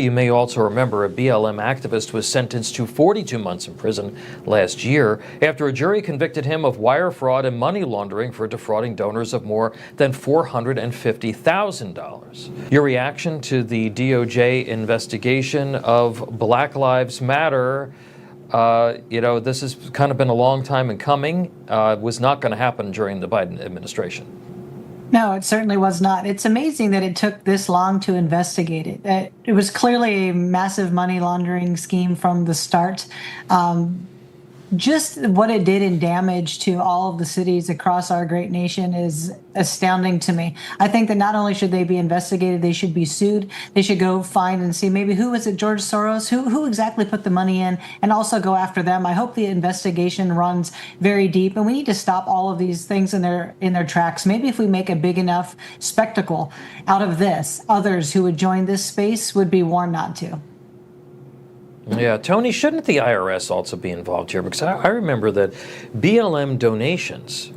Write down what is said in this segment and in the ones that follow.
You may also remember a BLM activist was sentenced to 42 months in prison last year after a jury convicted him of wire fraud and money laundering for defrauding donors of more than $450,000. Your reaction to the DOJ investigation of Black Lives Matter? This has kind of been a long time in coming. It was not going to happen during the Biden administration. No, it certainly was not. It's amazing that it took this long to investigate it. It was clearly a massive money laundering scheme from the start. Just what it did in damage to all of the cities across our great nation is astounding to me. I think that not only should they be investigated, they should be sued. They should go find and see maybe who was it, George Soros? Who exactly put the money in, and also go after them. I hope the investigation runs very deep, and we need to stop all of these things in their tracks. Maybe if we make a big enough spectacle out of this, others who would join this space would be warned not to. Yeah, Tony, shouldn't the IRS also be involved here? Because I remember that BLM donations,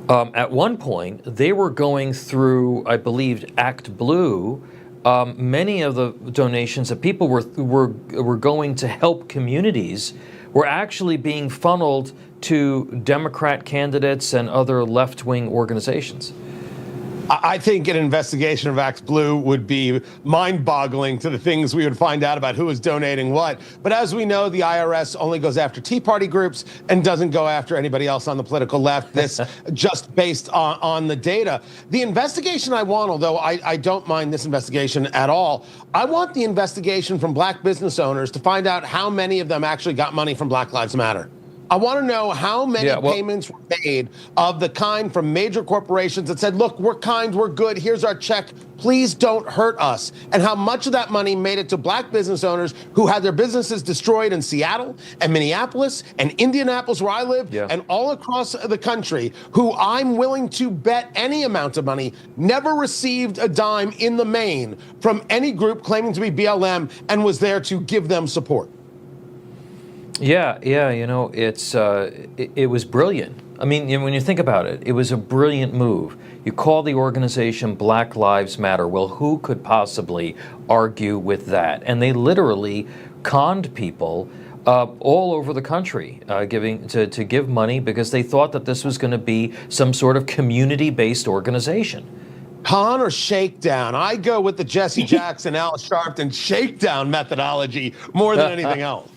at one point, they were going through, I believe, Act Blue. Many of the donations that people were going to help communities were actually being funneled to Democrat candidates and other left-wing organizations. I think an investigation of Act Blue would be mind-boggling to the things we would find out about who is donating what. But as we know, the IRS only goes after Tea Party groups and doesn't go after anybody else on the political left. This just based on the data. The investigation I want, although I don't mind this investigation at all, I want the investigation from Black business owners to find out how many of them actually got money from Black Lives Matter. I want to know how many payments were made of the kind from major corporations that said, look, we're kind, we're good, here's our check, please don't hurt us. And how much of that money made it to Black business owners who had their businesses destroyed in Seattle and Minneapolis and Indianapolis, where I live, and all across the country, who I'm willing to bet any amount of money never received a dime in the main from any group claiming to be BLM and was there to give them support. Yeah, it was brilliant. I mean, when you think about it, it was a brilliant move. You call the organization Black Lives Matter. Well, who could possibly argue with that? And they literally conned people all over the country to give money because they thought that this was going to be some sort of community-based organization. Con or shakedown? I go with the Jesse Jackson, Al Sharpton shakedown methodology more than anything else.